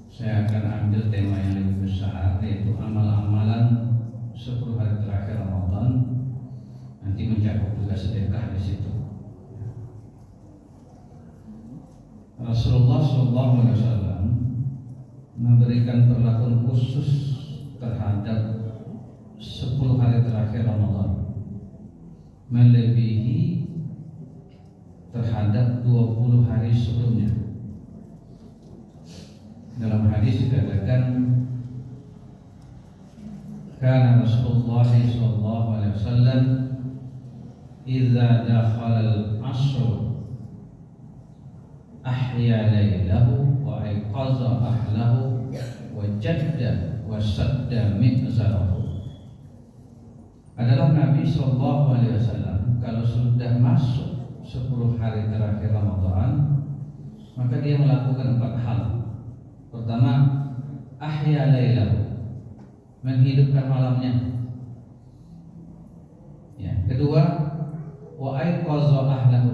Saya akan ambil tema yang lebih besar, yaitu amal-amalan 10 hari terakhir Ramadan. Nanti mencakup juga sedekah di situ. Rasulullah SAW memberikan perlakuan khusus terhadap 10 hari terakhir Ramadan, melebihi terhadap 20 hari sebelumnya. Dalam hadis dikatakan, kana Rasulullah sallallahu alaihi wasallam idza dakhala al-'ashr ahya laylahu wa ayqaza ahlahu wa jadda wa sadda mi'zarahu. Adalah Nabi sallallahu alaihi wasallam kalau sudah masuk 10 hari terakhir Ramadan, maka dia melakukan 4 hal. Pertama, ahya lailahu, menghidupkan malamnya. Ya. Kedua, wa aiqaza ahlahu,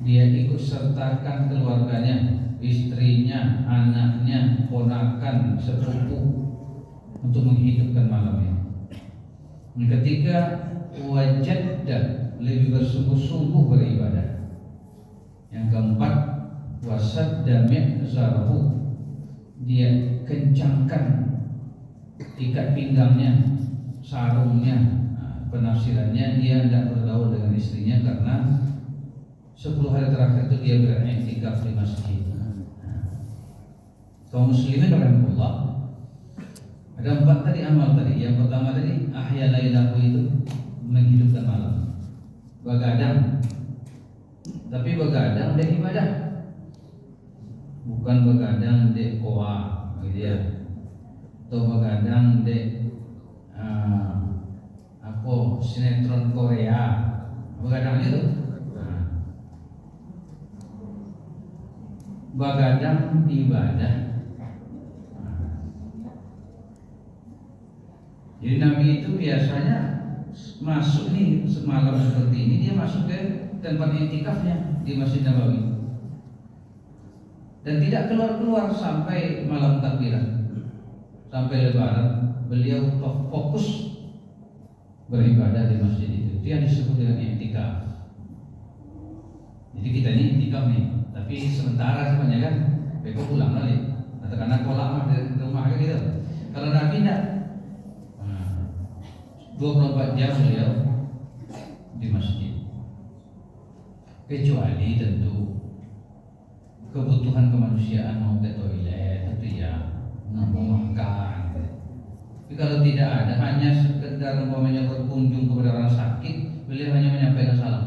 dia ikut sertakan keluarganya, istrinya, anaknya, ponakan, sepupu untuk menghidupkan malamnya. Yang ketiga, wajadda, lebih bersungguh-sungguh beribadah. Yang keempat, wasadda mi'zarahu, dia kencangkan ikat pinggangnya, sarungnya. Penafsirannya, dia tidak bergaul dengan istrinya karena 10 hari terakhir itu dia beriktikaf di masjid. Kaum muslimin rahimahullah, ada 4 tadi amal tadi. Yang pertama tadi ahya lailahu, itu menghidupkan malam, begadang. Tapi begadang dari ibadah, bukan begadang di koa gitu ya, atau begadang di sinetron Korea, begadang itu. Begadang ibadah. Jadi Nabi itu biasanya masuk nih semalam seperti ini, dia masuk ke tempat iktikafnya di Masjid Nabawi dan tidak keluar-keluar sampai malam takbiran, sampai Lebaran. Beliau fokus beribadah di masjid itu. Itu yang disebut dengan iktikaf. Jadi kita ini iktikaf nih, tapi sementara sebenarnya kan, besok pulang lagi. Atau karena kolak mah di rumah gitu. Kalau Nabi tidak, 24 jam beliau di masjid. Kecuali tentu kebutuhan kemanusiaan, mau ke toilet itu ya, mau makan. Tapi kalau tidak ada, hanya sekedar umpamanya berkunjung kepada orang sakit, beliau hanya menyampaikan salam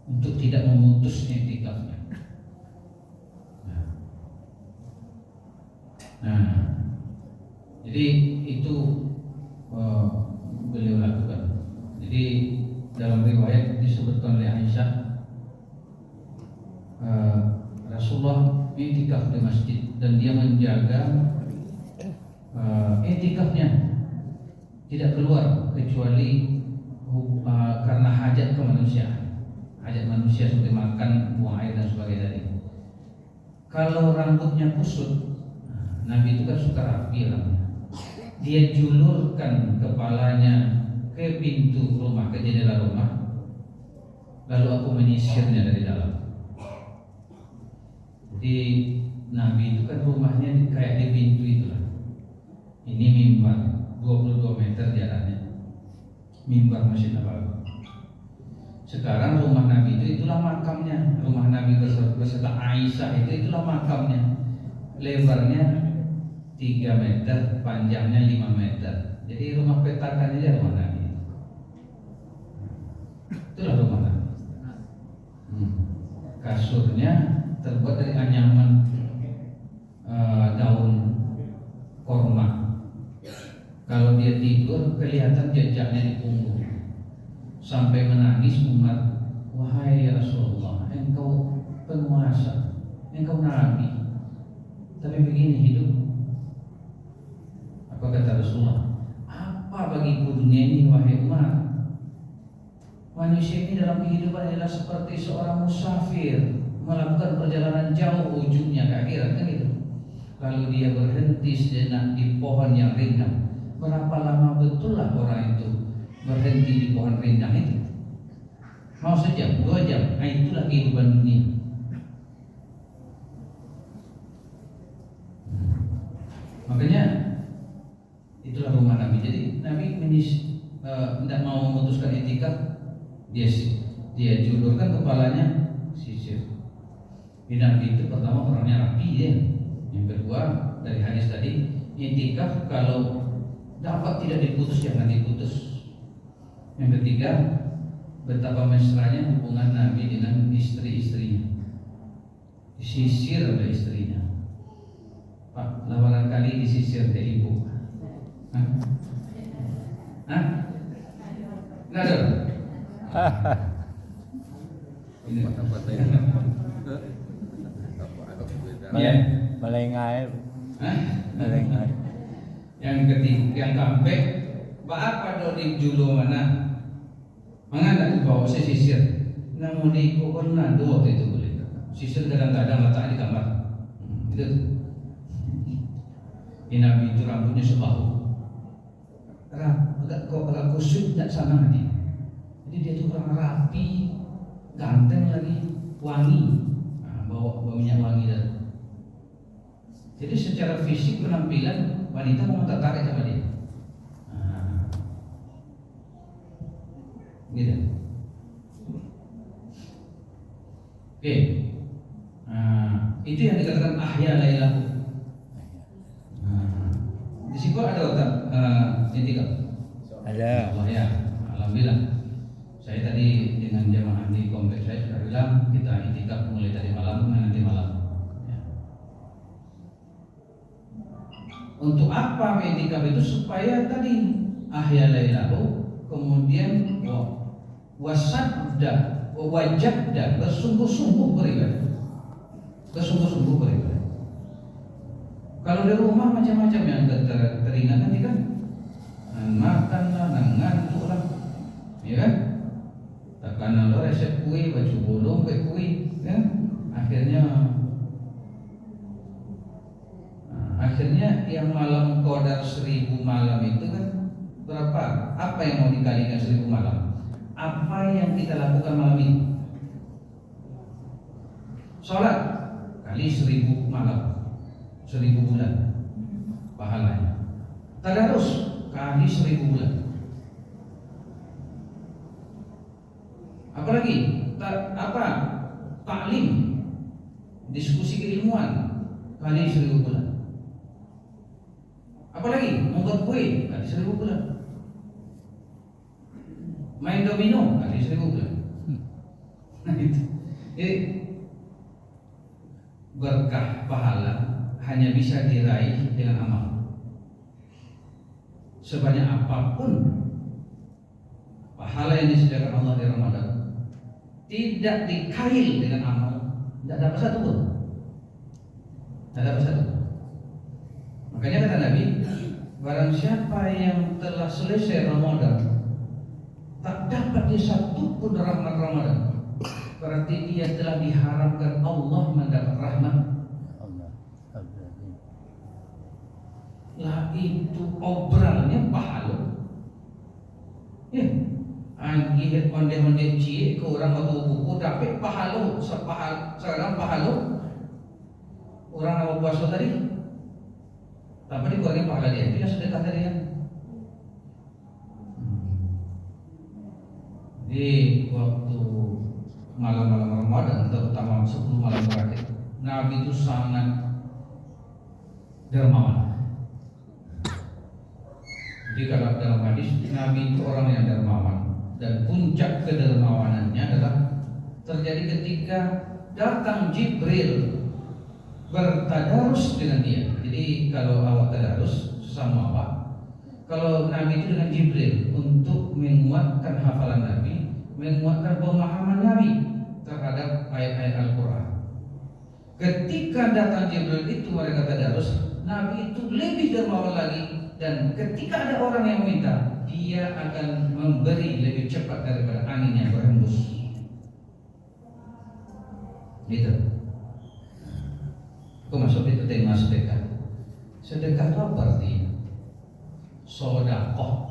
untuk tidak memutus iktikafnya. Nah, jadi itu beliau lakukan. Jadi dalam riwayat disebutkan oleh Aisyah, Rasulullah iktikaf di masjid dan dia menjaga iktikafnya, tidak keluar kecuali karena hajat kemanusiaan, hajat manusia seperti makan, buang air dan sebagainya tadi. Kalau rambutnya kusut, Nabi itu kan suka rapi rambutnya, dia julurkan kepalanya ke pintu rumah, ke jendela rumah, lalu aku menyisirnya dari dalam. Jadi Nabi itu kan rumahnya kayak di pintu itulah. Ini mimbar 22 meter jaraknya, mimbar Masjid Nabawi. Sekarang rumah Nabi itu itulah makamnya. Rumah Nabi beserta Aisyah itulah makamnya. Lebarnya 3 meter, panjangnya 5 meter. Jadi rumah petakan aja rumah Nabi. Itulah rumah Nabi. Kasurnya terbuat dari anyaman daun korma. Kalau dia tidur kelihatan jejaknya di punggung. Sampai menangis Umar, wahai Rasulullah, engkau penguasa, engkau Nabi, tapi begini hidup. Apa kata Rasulullah? Apa bagiku dunia ini, wahai Umar? Manusia ini dalam kehidupan adalah seperti seorang musafir melakukan perjalanan jauh ujungnya ke akhirat kan gitu. Lalu dia berhenti sejenak di pohon yang rindang. Berapa lama betul lah orang itu berhenti di pohon rindang itu? Mau sejam, 2 jam, nah itulah kehidupan dunia. Makanya itulah rumah Nabi. Jadi Nabi tidak mau memutuskan itikaf, dia julurkan kepalanya sisir. Nabi itu pertama orangnya rapi ya. Yang kedua dari hadis tadi, itikaf kalau dapat tidak diputus jangan diputus. Yang ketiga, betapa mesranya hubungan Nabi dengan istri-istrinya. Disisir oleh istrinya. Pak, lawaran kali disisir oleh ibu. Hah? Enggak ada. Ini kata-kata yang Melengai. Melengai. Yang ketiga, yang keempat, apa do di julu mana? Mengandak bawa sisir. Namun di kokon nado waktu itu boleh. Sisir kadang-kadang letak di kamar. Itu. Nabi itu rambutnya sebahu. Agak kusut tak sama hati. Jadi dia itu orang rapi, ganteng lagi, wangi. Bawa minyak wangi dan. Jadi secara fisik penampilan wanita mau tertarik sama dia. Gitu. Oke. Itu yang dikatakan ahya lailahu. Di situ ada otak itikaf. Ada. Oh ya, alhamdulillah. Saya tadi dengan jamaah di kompleks saya sudah bilang kita itikaf mulai tadi malam nanti malam. Ya. Untuk apa itikaf itu? Supaya tadi ahya lailahu, kemudian wasadda wajadda, bersungguh-sungguh beribadah. Bersungguh-sungguh beribadah. Kalau di rumah macam-macam yang teringat nanti kan, makan lah, ngantuk lah, ya kan? Takkan lo resep kue, baju bolong kayak kue, kan? Akhirnya yang malam qadar 1000 malam itu kan berapa? Apa yang mau dikalikan 1000 malam? Apa yang kita lakukan malam ini? Sholat kali 1000 malam, 1000 bulan pahalanya. Tadarus kali 1000 bulan. Apalagi taklim, diskusi keilmuan kali 1000 bulan. Apalagi membuat kue kali 1000 bulan. Main domino kali 1000 bulan. Nah itu. Jadi berkah pahala hanya bisa diraih dengan amal. Sebanyak apapun pahala yang disediakan Allah di Ramadan, tidak dikail dengan amal, tidak dapat satu pun. Tidak dapat satu. Makanya kata Nabi, barang siapa yang telah selesai Ramadan tak dapat dia satu pun rahmat Ramadan, berarti dia telah diharapkan Allah mendapat rahmat. Lah itu obralnya pahala. Ya, angin onde-onde cie ke orang waktu buku dapat pahala, sekarang pahala orang nama puasa tadi. Tapi dikurangi pahala dia, itu yang sedekah tadi kan. Di waktu malam-malam Ramadan, terutama 10 malam terakhir, Nabi itu sangat dermawan. Jadi kalau dalam hadis, Nabi itu orang yang dermawan, dan puncak kedermawanannya adalah terjadi ketika datang Jibril bertadarus dengan dia. Jadi kalau awak tadarus sesama awak, kalau Nabi itu dengan Jibril untuk menguatkan hafalan Nabi, menguatkan pemahaman Nabi terhadap ayat-ayat Al-Quran. Ketika datang Jibril itu mereka tadarus, Nabi itu lebih dermawan lagi, dan ketika ada orang yang meminta, dia akan memberi lebih cepat daripada angin yang berhembus. Gitu. Aku masuk itu tema sedekah. Sedekah itu apa artinya? Sodakoh,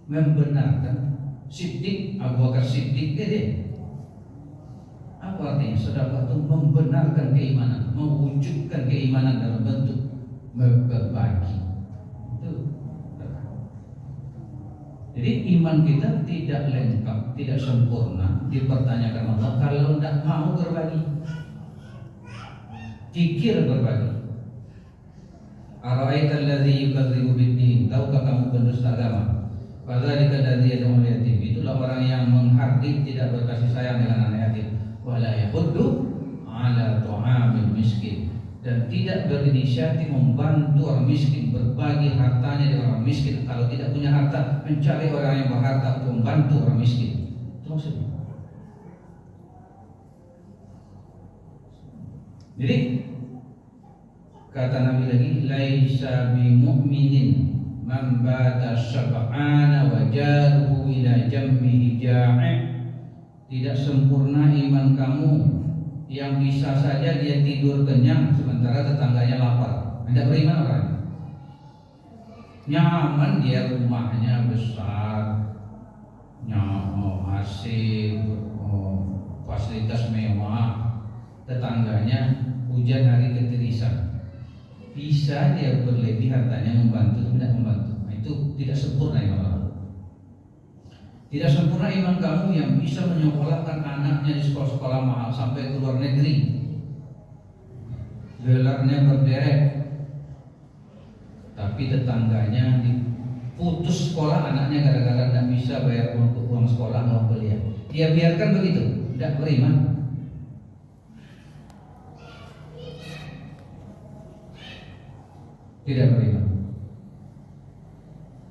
membenarkan. Siddiq, Abu Bakar Siddiq dia. Apa artinya? Sedekah itu membenarkan keimanan, mewujudkan keimanan dalam bentuk berbagi. Itu. Jadi iman kita tidak lengkap, tidak sempurna, dipertanyakan Allah kalau tidak mau berbagi. Kikir berbagi. Ara'aital ladzi yukadzibu bid-din, tahukah kamu pendusta agama? Fadzalika alladzi yad'u al-yatim. Itulah orang yang menghardik, tidak berkasih sayang dengan anak yatim. Wala yahuddu 'ala ta'amil miskin, dan tidak berinisiatif membantu orang miskin, berbagi hartanya dengan orang miskin. Kalau tidak punya harta, mencari orang yang berharta untuk membantu orang miskin. Itu maksudnya. Jadi kata Nabi lagi, laisa bimu'minin man bata syab'ana wa jaruhu ila jammihi ja'i'. Tidak sempurna iman kamu yang bisa saja dia tidur kenyang sementara tetangganya lapar. Tidak beriman orang. Nyaman dia, rumahnya besar, nyaman, AC, fasilitas mewah, tetangganya hujan hari ketirisan. Bisa dia berlebih hartanya membantu, tidak membantu. Nah, itu tidak sempurna iman orang. Tidak sempurna iman kamu yang bisa menyekolahkan anaknya di sekolah-sekolah mahal sampai ke luar negeri, gelarnya berderet, tapi tetangganya diputus sekolah anaknya gara-gara tidak bisa bayar uang sekolah, uang kuliah. Dia biarkan begitu, tidak beriman. Tidak beriman.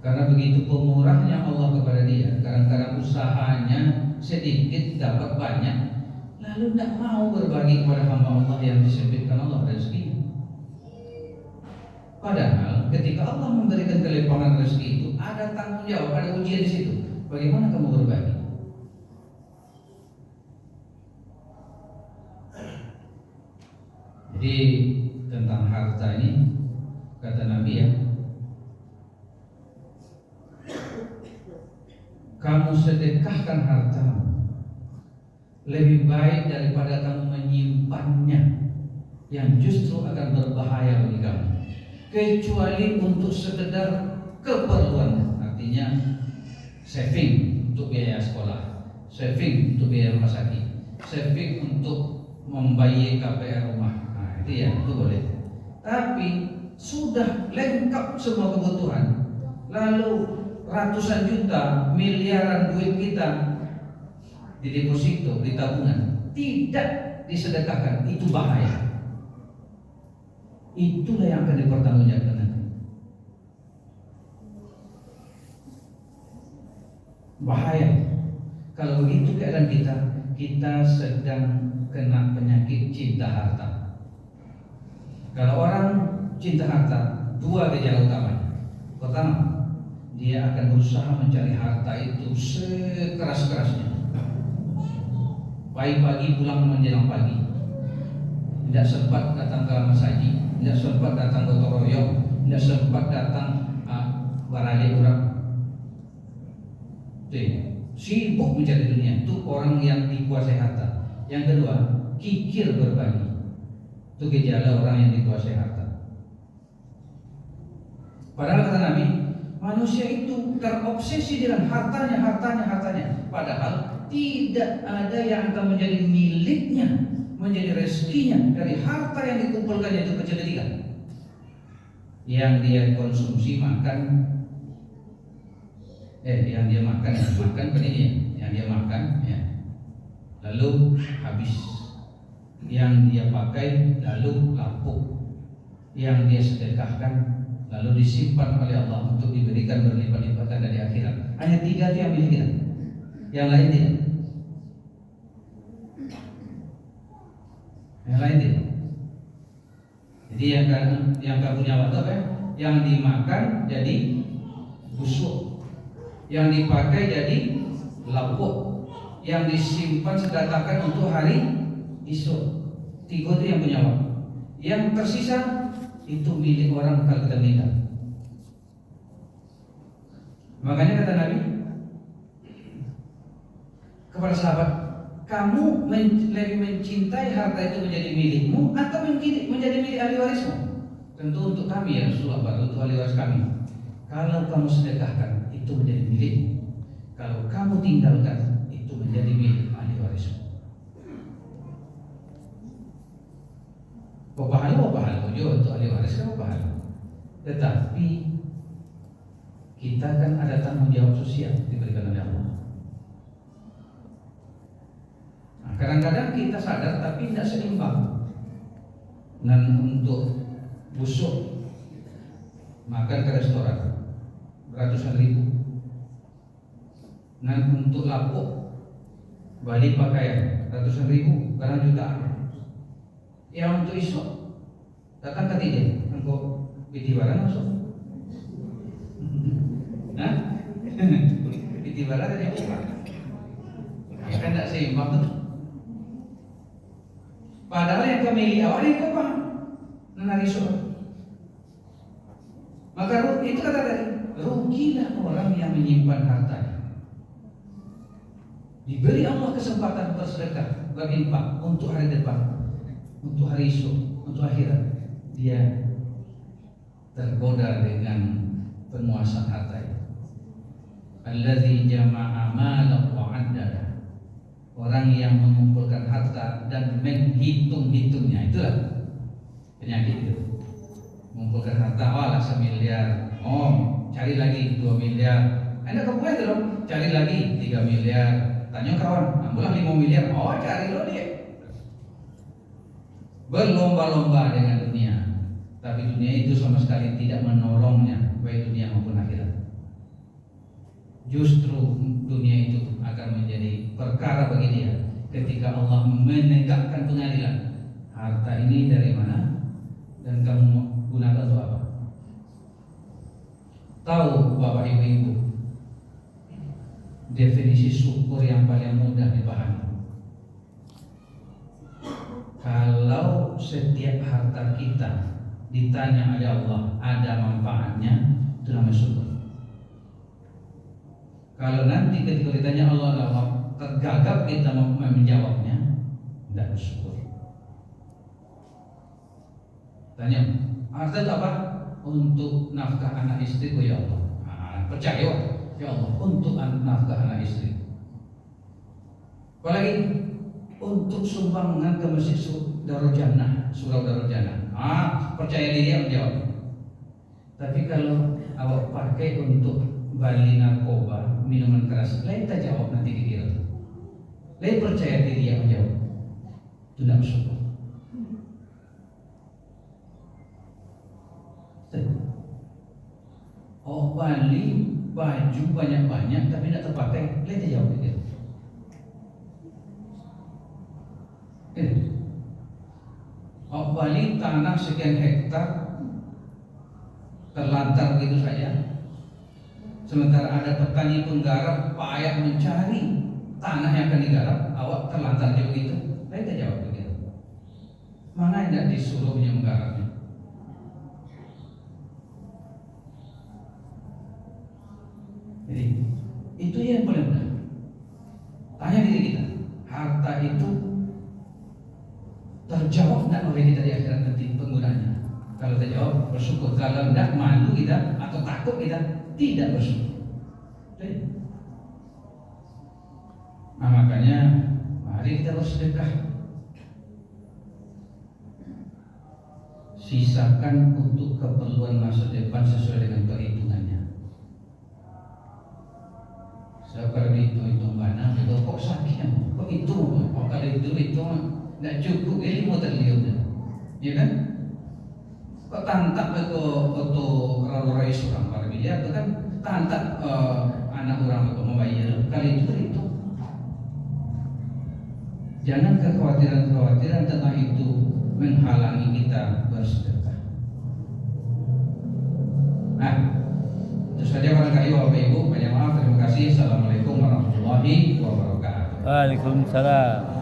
Karena begitu pemurahnya Allah kepada dia, kadang-kadang usahanya sedikit dapat banyak, lalu tidak mau berbagi kepada hamba Allah yang disempitkan Allah rezekinya. Padahal ketika Allah memberikan kelimpahan rezeki itu, ada tanggung jawab, ada ujian di situ. Bagaimana kamu berbagi? Jadi tentang harta ini kata Nabi ya, kamu sedekahkan hartamu lebih baik daripada kamu menyimpannya, yang justru akan berbahaya bagi kamu, kecuali untuk sekedar keperluan. Artinya saving untuk biaya sekolah, saving untuk biaya rumah sakit, saving untuk membayar KPR rumah. Nah, itu ya, itu boleh. Tapi sudah lengkap semua kebutuhan, lalu ratusan juta, miliaran duit kita di deposito, di tabungan, tidak disedekahkan, itu bahaya. Itulah yang akan dipertanggungjawabkan nanti. Bahaya. Kalau begitu keadaan kita sedang kena penyakit cinta harta. Kalau orang cinta harta, dua gejala utamanya. Pertama, dia akan berusaha mencari harta itu sekeras-kerasnya. Pagi-pagi pulang menjelang pagi, tidak sempat datang ke masjid, tidak sempat datang ke royong, tidak sempat datang barale orang. Sibuk mencari dunia. Itu orang yang dikuasai harta. Yang kedua, kikir berbagi. Itu gejala orang yang dikuasai harta. Padahal kata Nabi, manusia itu terobsesi dengan hartanya. Padahal tidak ada yang akan menjadi miliknya, menjadi rezekinya dari harta yang dikumpulkannya itu kecil ketiga. Yang dia konsumsi makan, yang dia makan peninian, yang dia makan, ya. Lalu habis. Yang dia pakai lalu lapuk. Yang dia sedekahkan lalu disimpan oleh Allah untuk diberikan berlipat-lipatan dari akhirat. Hanya 3 itu yang milik kita, yang lain tidak. Yang lain tidak. Jadi yang gak punya waktu apa ya? Yang dimakan jadi busuk, yang dipakai jadi lapuk, yang disimpan sedekahkan untuk hari Esok 3 itu yang punya waktu. Yang tersisa itu milik orang kalau kita meninggal. Makanya kata Nabi kepada sahabat, kamu lebih mencintai harta itu menjadi milikmu atau menjadi milik ahli warismu? Tentu untuk kami ya Rasulullah, untuk ahli waris kami. Kalau kamu sedekahkan itu menjadi milikmu. Kalau kamu tinggalkan itu menjadi milik ahli warismu. Pahala juga untuk ahli waris kan pahala. Tetapi kita kan ada tanggung jawab sosial diberikan oleh Allah. Nah, kadang-kadang kita sadar tapi tidak seimbang. Dan untuk busuk makan ke restoran beratusan ribu. Dan untuk lapuk balik pakaian ratusan ribu, kadang jutaan. Yang untuk esok datang ke tidur, engkau biti barang masuk. Nah, biti barang ada yang buka. Kan tidak seimbang tuh. Padahal yang kemilih awal itu apa? Menari esok. Maka itu kata tadi, rugilah orang yang menyimpan hartanya. Diberi Allah kesempatan bersedekah, berinfak untuk hari depan, untuk hari esok, untuk akhirat. Dia tergoda dengan penguasaan harta itu. Allazi jama'a malahu wa 'addada. Orang yang mengumpulkan harta dan menghitung-hitungnya, itulah penyakit itu. Mengumpulkan harta, lah 1 miliar, cari lagi 2 miliar. Anda kebuai itu dong, cari lagi 3 miliar. Tanya kawan, ambillah 5 miliar, cari lo dia. Berlomba-lomba dengan dunia, tapi dunia itu sama sekali tidak menolongnya, baik dunia maupun akhirat. Justru dunia itu akan menjadi perkara bagi dia ketika Allah menegakkan pengadilan. Harta ini dari mana dan kamu gunakan untuk apa? Tahu Bapak Ibu, definisi syukur yang paling mudah dipahami. Kalau setiap harta kita ditanya oleh Allah ada manfaatnya, itu namanya syukur. Kalau nanti ketika ditanya Allah tergagap kita menjawabnya, tidak bersyukur. Tanya, harta itu apa? Untuk nafkah anak istriku ya Allah. Percaya ya Allah, untuk nafkah anak istri. Apalagi untuk sumbangan ke masjid Darul Jannah, surau Darul Jannah. Percaya diri yang menjawab. Tapi kalau awak pakai untuk beli narkoba, minuman keras, lain tak jawab nanti dikira. Lain percaya diri yang menjawab. Itu tidak bersyukur. Beli baju banyak-banyak tapi tidak terpakai, lain tak jawab dikira. Bali tanah sekian hektar terlantar begitu saja. Sementara ada petani penggarap payah mencari tanah yang akan digarap, awak terlantar aja begitu. Kita jawab begitu. Mana yang tidak disuruhnya menggarapnya? Jadi itu yang paling mudah. Tanya diri kita, harta itu terjawab tidak oleh kita di akhirat nanti penggunanya. Kalau terjawab bersyukur, kalau tidak malu kita atau takut kita tidak bersyukur. Nah makanya mari kita bersedekah, sisakan untuk keperluan masa depan sesuai dengan perhitungannya. Kalau dihitung mana, kok sakit, kok itu, kalau itu tidak cukup, ini mau terlihat, ya kan? Kok tantak untuk orang surang para miliar itu kan tantak anak orang itu membayar kali itu. Jangan kekhawatiran tentang itu menghalangi kita bersedekah. Nah, itu saja barangkali Bapak Ibu. Banyak maaf, terima kasih. Assalamualaikum warahmatullahi wabarakatuh. Waalaikumsalam.